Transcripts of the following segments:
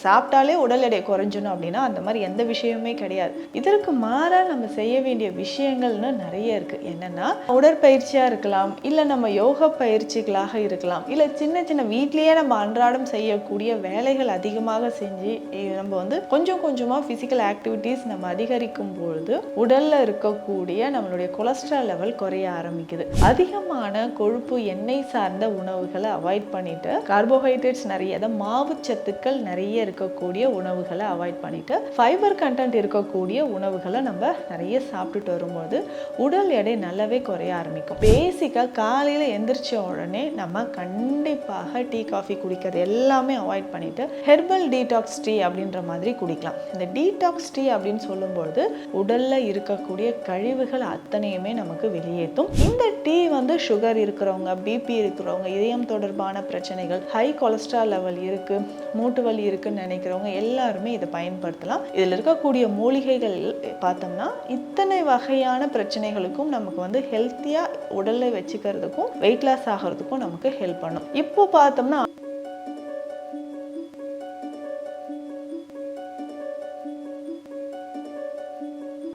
சாப்பிட்டாலே உடல் எடை குறைஞ்சணும் அப்படின்னா அந்த மாதிரி எந்த விஷயமுமே கிடையாது. இதற்கு மாறா நம்ம செய்ய வேண்டிய விஷயங்கள்னு நிறைய இருக்கு. என்னன்னா, உடற்பயிற்சியா இருக்கலாம், இல்ல நம்ம யோகா பயிற்சிகளாக இருக்கலாம், இல்ல சின்ன சின்ன வீட்லயே நம்ம அன்றாடம் செய்யக்கூடிய வேலைகள் அதிகமாக செஞ்சு நம்ம வந்து கொஞ்சம் கொஞ்சமா பிசிக்கல் ஆக்டிவிட்டிஸ் நம்ம அதிகரிக்கும் பொழுது உடல்ல இருக்கக்கூடிய நம்மளுடைய கொலஸ்ட்ரால் லெவல் குறைய ஆரம்பிக்குது. அதிகமான கொழுப்பு எண்ணெய் சார்ந்த உணவுகளை அவாய்ட் பண்ணிட்டு கார்போஹைட்ரேட்ஸ் நிறைய மாவு சத்துக்கள் நிறைய இருக்கக்கூடிய உணவுகளை அவாய்ட் பண்ணிட்டு ஃபைபர் கண்டென்ட் இருக்கக்கூடிய உணவுகளை நம்ம நிறைய சாப்பிட்டுட்டு வரும்போது உடல் எடை நல்லாவே குறைய ஆரம்பிக்கும். பேசிக்காக காலையில் எந்திரிச்ச உடனே நம்ம கண்டிப்பாக டீ காஃபி குடிக்கிறது எல்லாமே அவாய்ட் பண்ணிட்டு ஹெர்பல் டீடாக்ஸ் டீ அப்படின்ற மாதிரி குடிக்கலாம். இந்த டீடாக்ஸ் டீ அப்படின்னு சொல்லும்போது உடல்ல இருக்கக்கூடிய கழிவுகள் அத்தனையுமே நமக்கு வெளியேற்றும். இந்த டீ வந்து சுகர் இருக்கிறவங்க, பிபி இருக்கிறவங்க, இதயம் தொடர்பான பிரச்சனைகள், ஹை கொலஸ்ட்ரால் லெவல் இருக்கு, மூட்டு வலி இருக்குன்னு நினைக்கிறவங்க எல்லாருமே இதை பயன்படுத்தலாம். இதில் இருக்கக்கூடிய மூலிகைகள் பார்த்தோம்னா இத்தனை வகையான பிரச்சனைகளுக்கும் நமக்கு வந்து ஹெல்த்தியா உடலை வச்சுக்கிறதுக்கும் வெயிட் லாஸ் ஆகிறதுக்கும் நமக்கு ஹெல்ப் பண்ணும். இப்போ பார்த்தோம்னா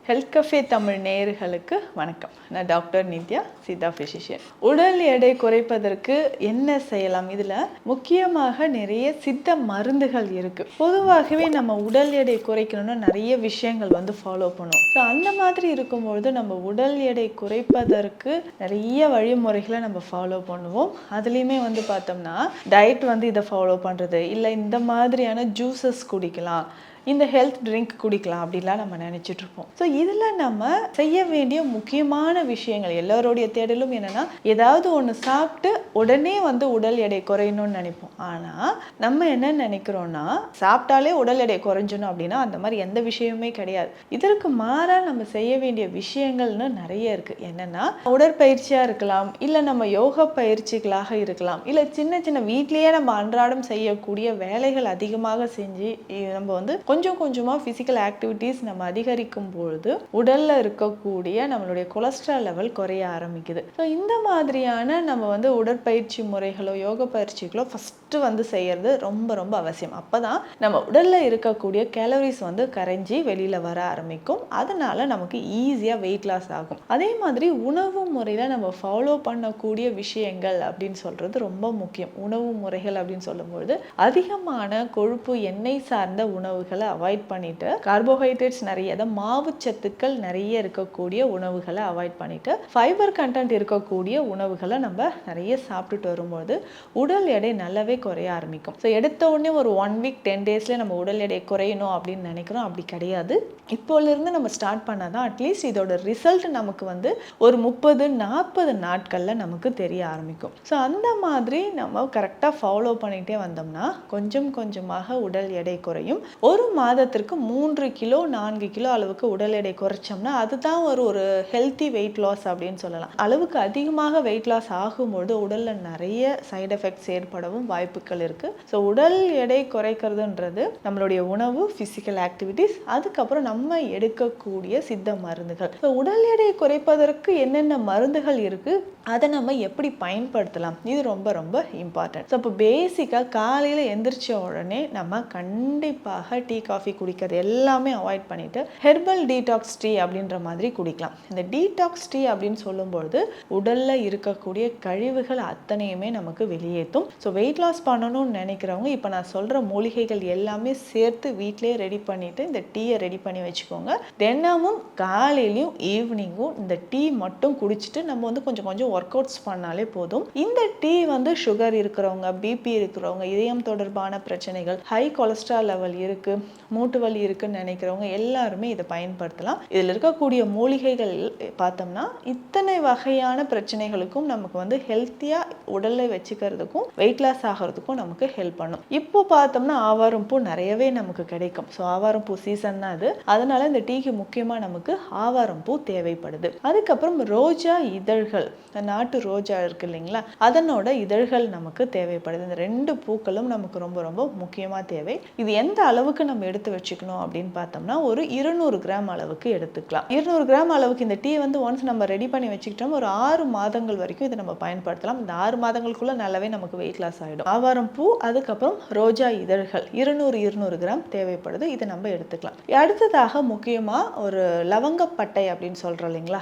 ஹெல்த் கஃபே தமிழ் நேயர்களுக்கு வணக்கம். நான் டாக்டர் நித்யா, சித்தா பிசிஷியன். உடல் எடை குறைப்பதற்கு என்ன செய்யலாம்? இதில் முக்கியமாக நிறைய சித்த மருந்துகள் இருக்கு. பொதுவாகவே நம்ம உடல் எடை குறைக்கணும்னா நிறைய விஷயங்கள் வந்து ஃபாலோ பண்ணுவோம். ஸோ அந்த மாதிரி இருக்கும்பொழுது நம்ம உடல் எடை குறைப்பதற்கு நிறைய வழிமுறைகளை நம்ம ஃபாலோ பண்ணுவோம். அதுலேயுமே வந்து பார்த்தோம்னா டயட் வந்து இதை ஃபாலோ பண்ணுறது, இல்லை இந்த மாதிரியான ஜூஸஸ் குடிக்கலாம், இந்த ஹெல்த் ட்ரிங்க் குடிக்கலாம் அப்படிலாம் நம்ம நினச்சிட்டு இருப்போம். ஸோ இதில் நம்ம செய்ய வேண்டிய முக்கியமான விஷயங்கள், எல்லோருடைய தேடலும் என்னென்னா ஏதாவது ஒன்று சாப்பிட்டு உடனே வந்து உடல் எடை குறையணும்னு நினைப்போம். ஆனால் நம்ம என்ன நினைக்கிறோன்னா சாப்பிட்டாலே உடல் எடை குறைஞ்சணும் அப்படின்னா அந்த மாதிரி எந்த விஷயமுமே கிடையாது. இதற்கு மாறாக நம்ம செய்ய வேண்டிய விஷயங்கள்னு நிறைய இருக்குது. என்னென்னா, உடற்பயிற்சியாக இருக்கலாம், இல்லை நம்ம யோகா பயிற்சிகளாக இருக்கலாம், இல்லை சின்ன சின்ன வீட்லேயே நம்ம அன்றாடம் செய்யக்கூடிய வேலைகள் அதிகமாக செஞ்சு நம்ம வந்து கொஞ்சம் கொஞ்சமா பிசிக்கல் ஆக்டிவிட்டிஸ் நம்ம அதிகரிக்கும் பொழுது உடல்ல இருக்கக்கூடிய நம்மளுடைய கொலஸ்ட்ரால் லெவல் குறைய ஆரம்பிக்குது. ஸோ இந்த மாதிரியான நம்ம வந்து உடற்பயிற்சி முறைகளோ யோக பயிற்சிகளோ ஃபர்ஸ்ட் வந்து செய்யறது ரொம்ப ரொம்ப அவசியம். அப்பதான் நம்ம உடல்ல இருக்கக்கூடிய கேலரிஸ் வந்து கரைஞ்சி வெளியில வர ஆரம்பிக்கும். அதனால நமக்கு ஈஸியா வெயிட் லாஸ் ஆகும். அதே மாதிரி உணவு முறையில நம்ம ஃபாலோ பண்ணக்கூடிய விஷயங்கள் அப்படின்னு சொல்றது ரொம்ப முக்கியம். உணவு முறைகள் அப்படின்னு சொல்லும்போது அதிகமான கொழுப்பு எண்ணெய் சார்ந்த உணவுகள் அவாய்ட் பண்ணிட்டு கார்போஹைட்ரேட்ஸ் நிறைய மாவு சத்துக்கள் நிறைய இருக்கக்கூடிய உணவுகளை அவாய்ட் பண்ணிட்டு ஃபைபர் கண்டென்ட் இருக்கக்கூடிய உணவுகளை நம்ம நிறைய சாப்பிட்டுட்டு வரும்போது உடல் எடை நல்லாவே குறைய ஆரம்பிக்கும். ஸோ எடுத்த உடனே ஒரு 1 வீக் 10 டேஸ்ல நம்ம உடல் எடை குறையணும் அப்படின்னு நினைக்கிறோம். அப்படி கிடையாது. இப்போலேருந்து நம்ம ஸ்டார்ட் பண்ணாதான் அட்லீஸ்ட் இதோட ரிசல்ட் நமக்கு வந்து ஒரு 30-40 நாட்கள்ல நமக்கு தெரிய ஆரம்பிக்கும். ஸோ அந்த மாதிரி நம்ம கரெக்டாக ஃபாலோ பண்ணிட்டே வந்தோம்னா கொஞ்சம் கொஞ்சமாக உடல் எடை குறையும். ஒரு மாதத்திற்கு 3 கிலோ 4 கிலோ அளவுக்கு உடல் எடை குறைச்சோம்னா அதுதான் ஒரு ஹெல்த்தி வெயிட் லாஸ் அப்படின்னு சொல்லலாம். அளவுக்கு அதிகமாக வெயிட் லாஸ் ஆகும்போது உடல்ல நிறைய சைடு எஃபெக்ட்ஸ் ஏற்படவும் வாய்ப்புகள் இருக்கு. ஸோ உடல் எடை குறைக்கிறதுன்றது நம்மளுடைய உணவு, பிசிக்கல் ஆக்டிவிட்டிஸ், அதுக்கப்புறம் நம்ம எடுக்கக்கூடிய சித்த மருந்துகள். ஸோ உடல் எடை குறைப்பதற்கு என்னென்ன மருந்துகள் இருக்கு, அதை நம்ம எப்படி பயன்படுத்தலாம், இது ரொம்ப ரொம்ப இம்பார்ட்டன்ட். ஸோ இப்போ பேசிக்காக காலையில் எந்திரிச்ச உடனே நம்ம கண்டிப்பாக டீ காஃபி குடிக்கிறது எல்லாமே அவாய்ட் பண்ணிட்டு ஹெர்பல் டீடாக்ஸ் டீ அப்படின்ற மாதிரி குடிக்கலாம். இந்த டீடாக்ஸ் டீ அப்படின்னு சொல்லும்பொழுது உடல்ல இருக்கக்கூடிய கழிவுகள் அத்தனையுமே நமக்கு வெளியேற்றும். ஸோ வெயிட் லாஸ் பண்ணணும்னு நினைக்கிறவங்க இப்போ நான் சொல்ற மூலிகைகள் எல்லாமே சேர்த்து வீட்டிலேயே ரெடி பண்ணிட்டு இந்த டீயை ரெடி பண்ணி வச்சுக்கோங்க. தினமும் காலையிலையும் ஈவினிங்கும் இந்த டீ மட்டும் குடிச்சிட்டு நம்ம வந்து கொஞ்சம் கொஞ்சம் ஒர்க் அவுட்ஸ் பண்ணாலே போதும். இந்த டீ வந்து சுகர் இருக்கிறவங்க, பிபி இருக்கிறவங்க, இதயம் தொடர்பான பிரச்சனைகள், ஹை கொலஸ்ட்ரால் லெவல் இருக்கு, மூட்டு வலி இருக்குன்னு நினைக்கிறவங்க எல்லாருமே இதை பயன்படுத்தலாம். இதில் இருக்கக்கூடிய மூலிகைகள் பார்த்தோம்னா இத்தனை வகையான பிரச்சனைகளுக்கும் நமக்கு வந்து ஹெல்த்தியா உடலை வச்சுக்கிறதுக்கும் வெயிட் லாஸ் ஆகிறதுக்கும் நமக்கு ஹெல்ப் பண்ணும். இப்போ பார்த்தோம்னா ஆவாரம் பூ நிறையவே நமக்கு கிடைக்கும். ஸோ ஆவாரம் பூ சீசன் தான் அது. அதனால இந்த டீக்கு முக்கியமா நமக்கு ஆவாரம் பூ தேவைப்படுது. அதுக்கப்புறம் ரோஜா இதழ்கள், நாட்டு ரோஜா இருக்கு இல்லைங்களா, அதனோட இதழ்கள் நமக்கு தேவைப்படுது. இந்த 2 பூக்களும் நமக்கு ரொம்ப ரொம்ப முக்கியமா தேவை. இது எந்த அளவுக்கு நம்ம எடுத்து வச்சுக்கணும் அப்படின்னு பார்த்தோம்னா ஒரு 200 கிராம் அளவுக்கு எடுத்துக்கலாம். 200 கிராம் அளவுக்கு இந்த டீ வந்து ஒன்ஸ் நம்ம ரெடி பண்ணி வச்சுக்கிட்டோம் ஒரு 6 மாதங்கள் வரைக்கும் இதை நம்ம பயன்படுத்தலாம். இந்த 6 மாதங்களுக்குள்ள நல்லாவே நமக்கு வெயிட் லாஸ் ஆகிடும். ஆவாரம் பூ, அதுக்கப்புறம் ரோஜா இதழ்கள் 200 கிராம் தேவைப்படுது. இதை நம்ம எடுத்துக்கலாம். அடுத்ததாக முக்கியமாக ஒரு லவங்கப்பட்டை அப்படின்னு சொல்கிறோம் இல்லைங்களா,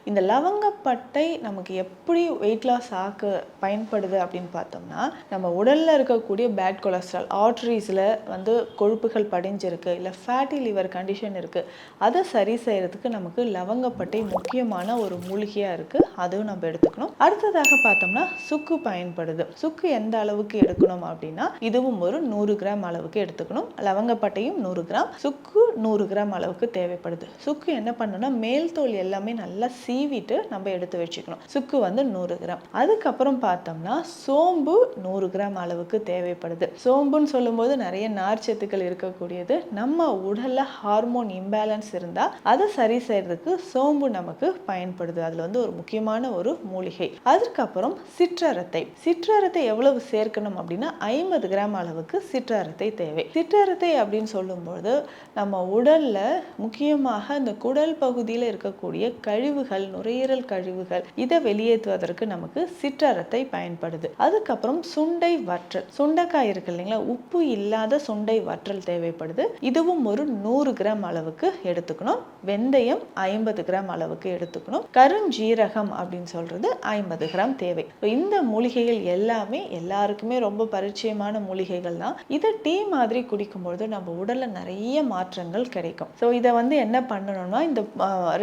இந்த லவங்கப்பட்டை நமக்கு எப்படி வெயிட் லாஸ் ஆக்க பயன்படுது அப்படின்னு பார்த்தோம்னா, நம்ம உடலில் இருக்கக்கூடிய பேட் கொலஸ்ட்ரால், ஆர்ட்ரிஸில் வந்து கொழுப்புகள் படிஞ்சிருக்கு, இல்லை ஃபேட்டி லிவர் கண்டிஷன் இருக்குது, அதை சரி செய்கிறதுக்கு நமக்கு லவங்கப்பட்டை முக்கியமான ஒரு மூலிகையாக இருக்குது. அதுவும் நம்ம எடுத்துக்கணும். அடுத்ததாக பார்த்தோம்னா சுக்கு பயன்படுது. சுக்கு எந்த அளவுக்கு எடுக்கணும் அப்படின்னா, இதுவும் ஒரு 100 கிராம் அளவுக்கு எடுத்துக்கணும். லவங்கப்பட்டையும் 100 கிராம், சுக்கு 100 கிராம் அளவுக்கு தேவைப்படுது. சுக்கு என்ன பண்ணணும்னா மேல் தோல் எல்லாமே நல்லா சீவிட்டு நம்ம எடுத்து வச்சுக்கணும். சுக்கு வந்து 100 கிராம். அதுக்கப்புறம் பார்த்தோம்னா சோம்பு 100 கிராம் அளவுக்கு தேவைப்படுது. சோம்புன்னு சொல்லும்போது நிறைய நார்ச்சத்துக்கள் இருக்கக்கூடியது. நம்ம உடல்ல ஹார்மோன் இம்பேலன்ஸ் இருந்தா அதை சரி செய்யறதுக்கு சோம்பு நமக்கு பயன்படுது. அதுல வந்து ஒரு முக்கியமான ஒரு மூலிகை. அதுக்கப்புறம் சிற்றரத்தை எவ்வளவு சேர்க்கணும் அப்படின்னா 50 கிராம் அளவுக்கு சிற்றரத்தை தேவை. சிற்றரத்தை அப்படின்னு சொல்லும்போது நம்ம உடல்ல முக்கியமாக இந்த குடல் பகுதியில் இருக்கக்கூடிய கழிவுகள், நுரையீரல் கழிவுகள், இதை வெளியேற்றுவதற்கு நமக்கு சிற்றரத்தை பயன்படுது. அதுக்கப்புறம் சுண்டை வற்றல், சுண்டைக்காய் இருக்கு இல்லைங்களா, உப்பு இல்லாத சுண்டை வற்றல் தேவைப்படுது. இதுவும் ஒரு 100 கிராம் அளவுக்கு எடுத்துக்கணும். வெந்தயம் 50 கிராம் அளவுக்கு எடுத்துக்கணும். கருஞ்சீரகம் அப்படின்னு சொல்றது 50 கிராம் தேவை. இந்த மூலிகைகள் எல்லாமே எல்லாருக்குமே ரொம்ப பரிச்சயமான மூலிகைகள் தான். இதை டீ மாதிரி குடிக்கும்பொழுது நம்ம உடல்ல நிறைய மாற்றங்கள் கிடைக்கும். ஸோ இதை வந்து என்ன பண்ணணும்னா, இந்த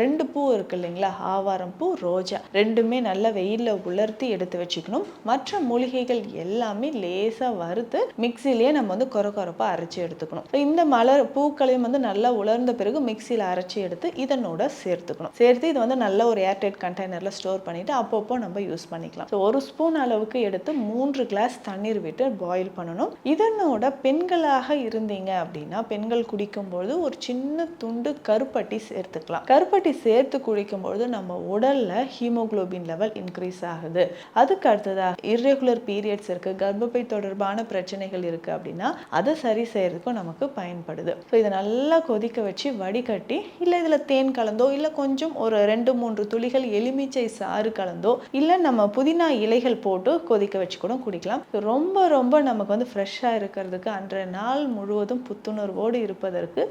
2 பூ இருக்கு இல்லைங்களா, ஆவாரம் பூ, ரோஜா, ரெண்டுமே நல்லா வெயில்ல உலர்த்தி எடுத்து வச்சுக்கணும். மற்ற மூலிகைகள் எல்லாமே லேசா வறுத்து மிக்சிலேயே நம்ம வந்து கொரப்பா அரைச்சி எடுத்துக்கணும். இந்த மலர் பூக்களையும் வந்து நல்லா உலர்ந்த பிறகு மிக்சியில் அரைச்சி எடுத்து இதனோட சேர்த்து இது வந்து நல்ல ஒரு ஏர்டைட் கண்டெய்னர்ல ஸ்டோர் பண்ணிட்டு அப்பப்போ நம்ம யூஸ் பண்ணிக்கலாம். ஸோ 1 ஸ்பூன் அளவுக்கு எடுத்து 3 கிளாஸ் தண்ணீர் விட்டு பாயில் பண்ணணும். இதனோட பெண்களாக இருந்தீங்க அப்படின்னா, பெண்கள் குடிக்கும்போது ஒரு சின்ன துண்டு கருப்பட்டி சேர்த்துக்கலாம். கருப்பட்டி சேர்த்து குடிக்கும்போது நம்ம உடல்ல ஹீமோகுளோபின் லெவல் இன்க்ரீஸ் ஆகுது. அதுக்கு அடுத்ததாக இர்ரெகுலர் பீரியட்ஸ் இருக்கு, கர்ப்பப்பை தொடர்பான பிரச்சனைகள் இருக்கு அப்படின்னா அதை சரி செய்யறதுக்கும் நமக்கு பயன்படுது. ஸோ இதை நல்லா கொதிக்க வச்சு வடிகட்டி, இல்லை இதில் தேன் கலந்தோ, இல்லை கொஞ்சம் ஒரு 2-3 துளிகள் எலுமிச்சை சாறு கலந்தோ, இல்லை நம்ம புதினா இலைகள் போட்டு கொதிக்க வச்சு கூட குடிக்கலாம். ரொம்ப ரொம்ப நமக்கு வந்து ஃப்ரெஷ்ஷாக இருக்கிறதுக்கு, அன்றைய நாள் முழுவதும் புத்துணர்வோடு இருப்பதற்கு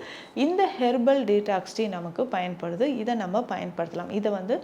இந்த ஹெர்பல் டீடாக்ஸ் டீ நமக்கு பயன்படுது. இதை நம்ம பயன்படுத்தலாம். இதை வந்து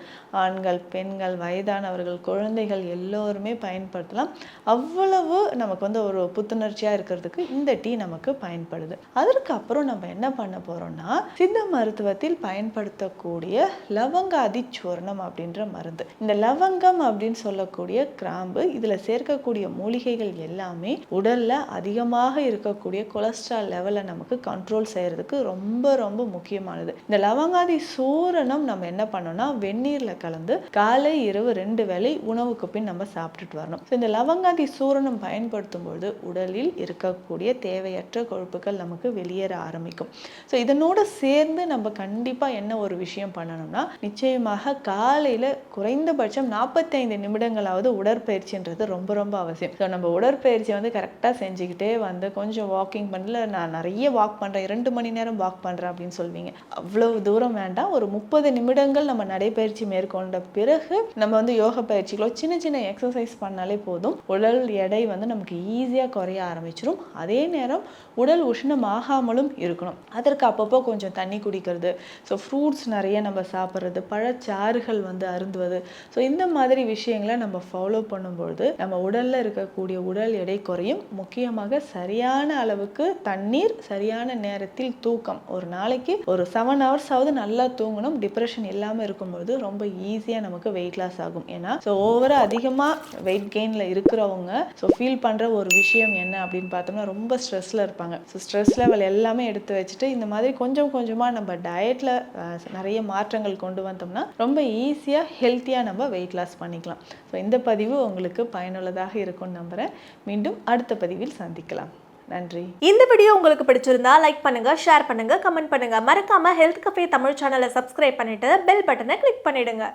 ஆண்கள், பெண்கள், வயதானவர்கள், குழந்தைகள் எல்லோருமே பயன்படுத்தலாம். அவ்வளவு நமக்கு வந்து ஒரு புத்துணர்ச்சியாக இருக்கிறதுக்கு இந்த டீ நமக்கு பயன்படுது. அதற்கப்புறம் நம்ம என்ன பண்ண போறோம்னா, சித்த மருத்துவத்தில் பயன்படுத்தக்கூடிய லவங்காதி சூர்ணம் அப்படின்ற மருந்து. இந்த லவங்கம் அப்படின்னு சொல்லக்கூடிய கிராம்பு, இதுல சேர்க்கக்கூடிய மூலிகைகள் எல்லாமே உடல்ல அதிகமாக இருக்கக்கூடிய கொலஸ்ட்ரால் லெவலை நமக்கு கண்ட்ரோல் செய்யறதுக்கு ரொம்ப ரொம்ப முக்கியமானது. இந்த லவங்காதி சூரணம் நம்ம என்ன பண்ணோம்னா வெந்நீர்ல கலந்து காலை இரவு 2 வேளை உணவுக்கு பின் நம்ம சாப்பிட்டுட்டு வரணும். இந்த லவங்காதி சூரணம் பயன்படுத்தும் பொழுது உடலில் இருக்கக்கூடிய தேவையற்ற கொழுப்புகள் நமக்கு வெளியேற ஆரம்பிக்கும். ஸோ இதனோட சேர்ந்து நம்ம கண்டிப்பா என்ன ஒரு விஷயம் பண்ணணும்னா, நிச்சயமாக காலையில குறைந்தபட்சம் 45 நிமிடங்களாவது உடற்பயிற்சின்றது ரொம்ப ரொம்ப அவசியம். ஸோ நம்ம உடற்பயிற்சி வந்து கரெக்டாக செஞ்சுக்கிட்டே வந்து கொஞ்சம் வாக்கிங் பண்ணல, நான் நிறைய வாக் பண்ணுறேன், 2 மணி நேரம் வாக் பண்ணுறேன் அப்படின்னு சொல்வீங்க. அவ்வளவு தூரம் வேண்டாம். ஒரு 30 நிமிடங்கள் நம்ம நடைப்பயிற்சி மேற்கொண்ட பிறகு நம்ம வந்து யோகா பயிற்சிகளோ சின்ன சின்ன எக்ஸசைஸ் பண்ணாலே போதும். உடல் எடை வந்து நமக்கு ஈஸியாக குறைய ஆரம்பிச்சிடும். அதே நேரம் உடல் உஷ்ணமாகாமலும் இருக்கணும். அதற்கு அப்பப்போ கொஞ்சம் தண்ணி குடிக்கிறது, ஸோ ஃப்ரூட்ஸ் நிறைய நம்ம சாப்பிட்றது, பழச்சாறுகள் வந்து அருந்துவது, ஸோ இந்த மாதிரி விஷயங்களை நம்ம ஃபாலோ பண்ணும்பொழுது நம்ம உடலில் இருக்கக்கூடிய உடல் எடை குறையும். முக்கியமாக சரியான அளவுக்கு தண்ணீர், சரியான நேரத்தில் தூக்கம். ஒரு நாளைக்கு ஒரு 7 hours ஆவது நல்லா தூங்கணும். டிப்ரெஷன் இல்லாமல் இருக்கும்போது ரொம்ப ஈஸியாக நமக்கு வெயிட் லாஸ் ஆகும். ஏன்னா ஸோ ஓவராக அதிகமாக வெயிட் கெயினில் இருக்கிறவங்க ஸோ ஃபீல் பண்ணுற ஒரு விஷயம் என்ன அப்படின்னு பார்த்தோம்னா, ரொம்ப ஸ்ட்ரெஸ்ஸில் இருப்பாங்க. ஸோ ஸ்ட்ரெஸ் லெவல் எல்லாமே எடுத்து வச்சுட்டு இந்த மாதிரி கொஞ்சம் கொஞ்சமாக நம்ம டயட்டில் நிறைய மாற்றங்கள் கொண்டு வந்தோம்னா ரொம்ப ஈஸியாக ஹெல்த்தியாக நம்ம வெயிட் லாஸ் பண்ணிக்கலாம். ஸோ இந்த பதிவு உங்களுக்கு பயனுள்ளதாக இருக்கும்னு நம்புகிறேன். மீண்டும் அடுத்த பதிவில் சந்திக்கலாம். நன்றி. இந்த வீடியோ உங்களுக்கு பிடிச்சிருந்தா லைக் பண்ணுங்க, ஷேர் பண்ணுங்க, கமெண்ட் பண்ணுங்க. மறக்காம ஹெல்த் கஃபே தமிழ் சேனலை சப்ஸ்கிரைப் பண்ணிட்டு பெல் பட்டனை கிளிக் பண்ணிடுங்க.